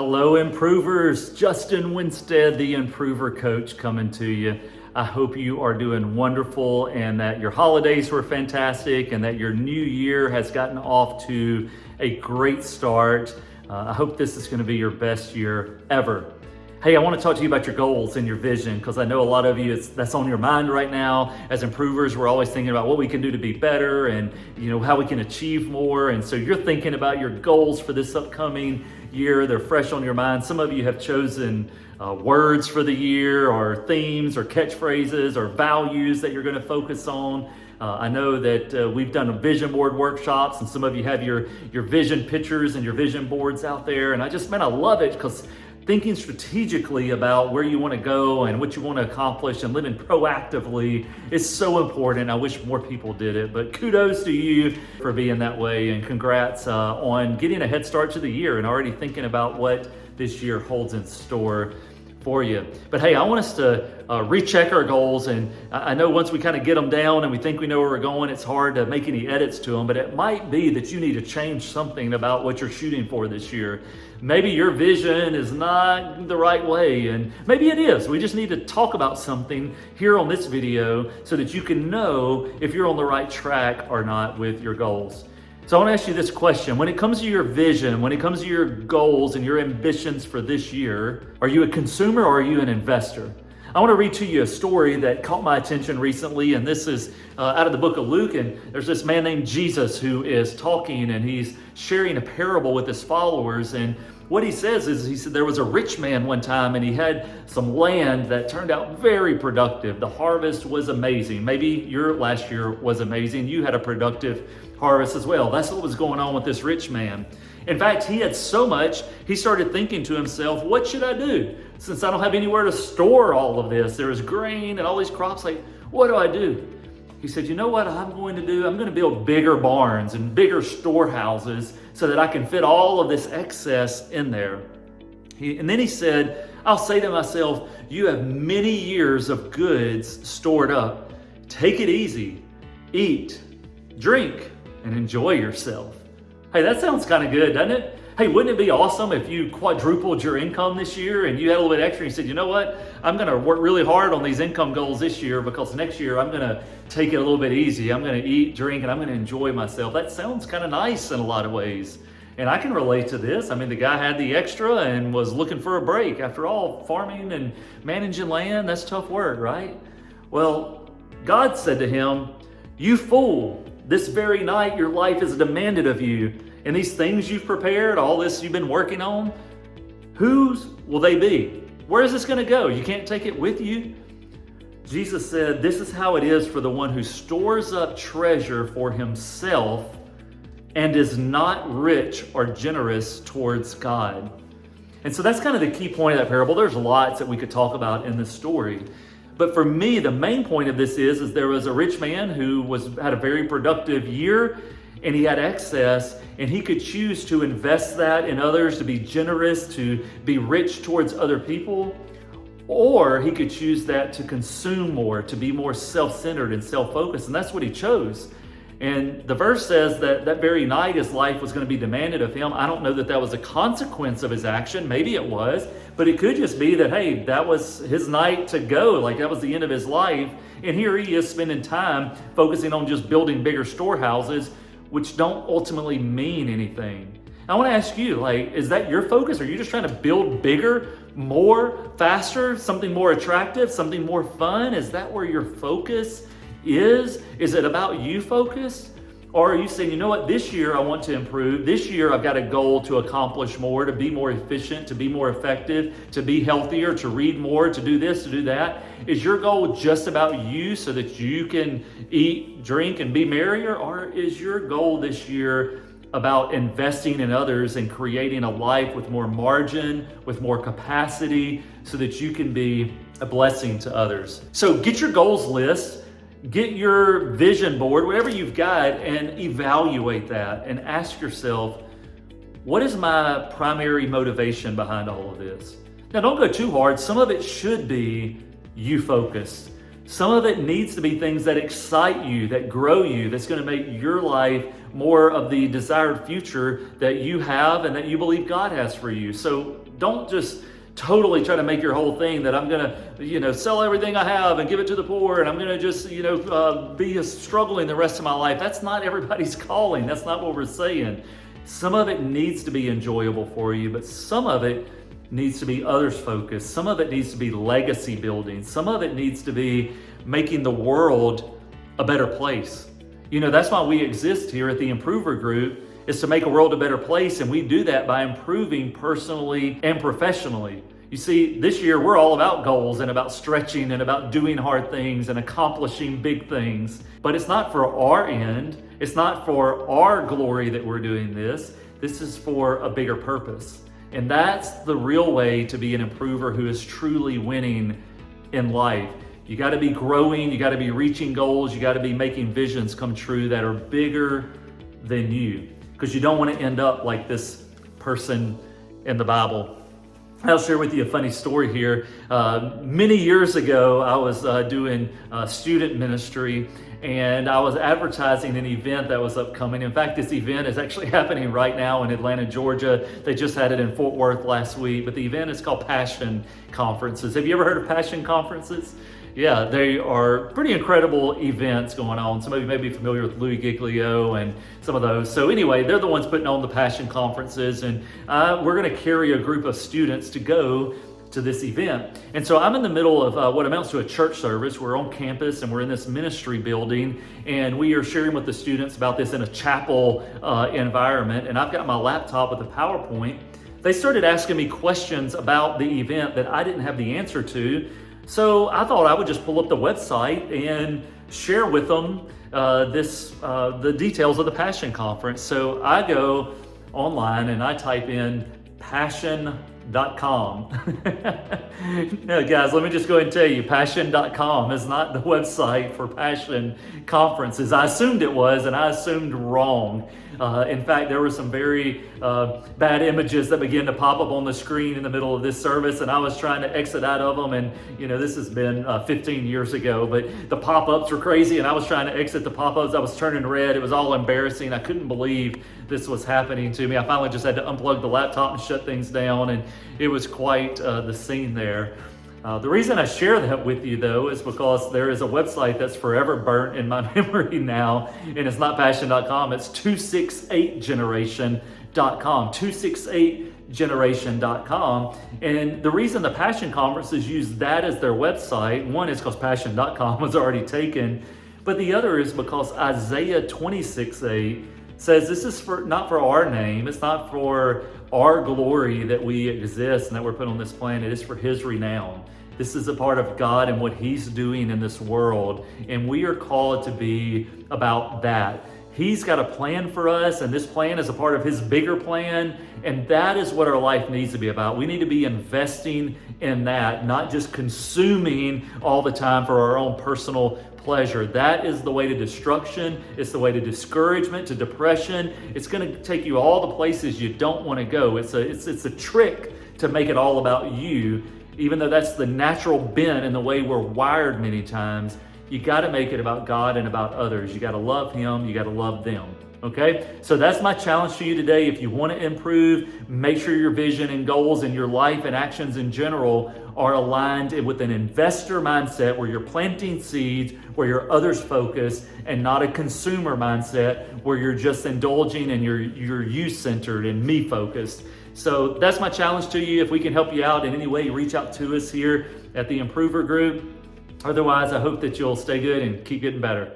Hello, improvers. Justin Winstead, the improver coach, coming to you. I hope you are doing wonderful and that your holidays were fantastic and that your new year has gotten off to a great start. I hope this is going to be your best year ever. Hey, I want to talk to you about your goals and your vision, because I know a lot of you, that's on your mind right now. As improvers, we're always thinking about what we can do to be better and how we can achieve more. And so you're thinking about your goals for this upcoming year. They're fresh on your mind. Some of you have chosen words for the year, or themes, or catchphrases, or values that you're going to focus on. I know that we've done vision board workshops, and some of you have your vision pictures and your vision boards out there. And I love it, because thinking strategically about where you want to go and what you want to accomplish and living proactively is so important. I wish more people did it, but kudos to you for being that way, and congrats on getting a head start to the year and already thinking about what this year holds in store for you. But hey, I want us to recheck our goals, and I know once we kind of get them down and we think we know where we're going, it's hard to make any edits to them, but it might be that you need to change something about what you're shooting for this year. Maybe your vision is not the right way, and maybe it is. We just need to talk about something here on this video so that you can know if you're on the right track or not with your goals. So I want to ask you this question. When it comes to your vision, when it comes to your goals and your ambitions for this year, are you a consumer or are you an investor? I want to read to you a story that caught my attention recently, and this is out of the book of Luke. And there's this man named Jesus who is talking, and he's sharing a parable with his followers. And what he says is, he said there was a rich man one time, and he had some land that turned out very productive. The harvest was amazing. Maybe your last year was amazing. You had a productive harvest as well. That's what was going on with this rich man. In fact, he had so much, he started thinking to himself, what should I do? Since I don't have anywhere to store all of this, there is grain and all these crops, like, what do I do? He said, you know what I'm going to do? I'm going to build bigger barns and bigger storehouses so that I can fit all of this excess in there. And then he said, I'll say to myself, you have many years of goods stored up. Take it easy, eat, drink, and enjoy yourself. Hey, that sounds kind of good, doesn't it? Hey, wouldn't it be awesome if you quadrupled your income this year and you had a little bit extra and you said, you know what, I'm going to work really hard on these income goals this year, because next year I'm going to take it a little bit easy. I'm going to eat, drink, and I'm going to enjoy myself. That sounds kind of nice in a lot of ways. And I can relate to this. I mean, the guy had the extra and was looking for a break. After all, farming and managing land, that's tough work, right? Well, God said to him, you fool, this very night your life is demanded of you. And these things you've prepared, all this you've been working on, whose will they be? Where is this going to go? You can't take it with you. Jesus said, this is how it is for the one who stores up treasure for himself and is not rich or generous towards God. And so that's kind of the key point of that parable. There's lots that we could talk about in this story. But for me, the main point of this is there was a rich man who had a very productive year, and he had excess, and he could choose to invest that in others, to be generous, to be rich towards other people, or he could choose that to consume more, to be more self-centered and self-focused, and that's what he chose. And the verse says that that very night his life was going to be demanded of him. I don't know that that was a consequence of his action. Maybe it was, but it could just be that, hey, that was his night to go. Like, that was the end of his life. And here he is spending time focusing on just building bigger storehouses, which don't ultimately mean anything. I want to ask you, like, is that your focus? Are you just trying to build bigger, more, faster, something more attractive, something more fun? Is that where your focus is? Is it about you focus? Or are you saying, you know what, this year I want to improve. This year I've got a goal to accomplish more, to be more efficient, to be more effective, to be healthier, to read more, to do this, to do that. Is your goal just about you so that you can eat, drink, and be merrier? Or is your goal this year about investing in others and creating a life with more margin, with more capacity, so that you can be a blessing to others? So get your goals list. Get your vision board, whatever you've got, and evaluate that and ask yourself, what is my primary motivation behind all of this? Now, don't go too hard. Some of it should be you focused. Some of it needs to be things that excite you, that grow you, that's going to make your life more of the desired future that you have and that you believe God has for you. So don't just totally try to make your whole thing that I'm going to, sell everything I have and give it to the poor, and I'm going to just, be struggling the rest of my life. That's not everybody's calling. That's not what we're saying. Some of it needs to be enjoyable for you, but some of it needs to be others focused. Some of it needs to be legacy building. Some of it needs to be making the world a better place. That's why we exist here at the Improver Group, is to make a world a better place. And we do that by improving personally and professionally. You see, this year we're all about goals and about stretching and about doing hard things and accomplishing big things. But it's not for our end. It's not for our glory that we're doing this. This is for a bigger purpose. And that's the real way to be an improver who is truly winning in life. You got to be growing, you got to be reaching goals, you got to be making visions come true that are bigger than you, because you don't want to end up like this person in the Bible. I'll share with you a funny story here. Many years ago, I was doing student ministry, and I was advertising an event that was upcoming. In fact, this event is actually happening right now in Atlanta, Georgia. They just had it in Fort Worth last week, but the event is called Passion Conferences. Have you ever heard of Passion Conferences? Yeah, they are pretty incredible events going on. Some of you may be familiar with Louis Giglio and some of those. So anyway, they're the ones putting on the Passion Conferences, and we're going to carry a group of students to go to this event. And so I'm in the middle of what amounts to a church service. We're on campus and we're in this ministry building, and we are sharing with the students about this in a chapel environment. And I've got my laptop with a PowerPoint. They started asking me questions about the event that I didn't have the answer to. So I thought I would just pull up the website and share with them the details of the Passion Conference. So I go online and I type in passion.com. No, guys, let me just go ahead and tell you, passion.com is not the website for Passion Conferences. I assumed it was, and I assumed wrong. In fact, there were some very bad images that began to pop up on the screen in the middle of this service, and I was trying to exit out of them. And this has been 15 years ago, but the pop-ups were crazy, and I was trying to exit the pop-ups. I was turning red. It was all embarrassing. I couldn't believe this was happening to me. I finally just had to unplug the laptop and shut things down, and it was quite the scene there. The reason I share that with you, though, is because there is a website that's forever burnt in my memory now, and it's not passion.com, it's 268generation.com, 268generation.com. And the reason the Passion Conferences use that as their website, one is because passion.com was already taken, but the other is because Isaiah 26:8 says this is not for our name, it's not for our glory that we exist and that we're put on this planet, it's for His renown. This is a part of God and what He's doing in this world, and we are called to be about that. He's got a plan for us, and this plan is a part of His bigger plan, and that is what our life needs to be about. We need to be investing in that, not just consuming all the time for our own personal pleasure. That is the way to destruction. It's the way to discouragement, to depression. It's going to take you all the places you don't want to go. It's a trick to make it all about you, even though that's the natural bent and the way we're wired many times. You got to make it about God and about others. You got to love Him. You got to love them. Okay? So that's my challenge to you today. If you want to improve, make sure your vision and goals and your life and actions in general are aligned with an investor mindset where you're planting seeds, where you're others focused, and not a consumer mindset where you're just indulging and you're you centered and me focused. So that's my challenge to you. If we can help you out in any way, reach out to us here at the Improver Group. Otherwise, I hope that you'll stay good and keep getting better.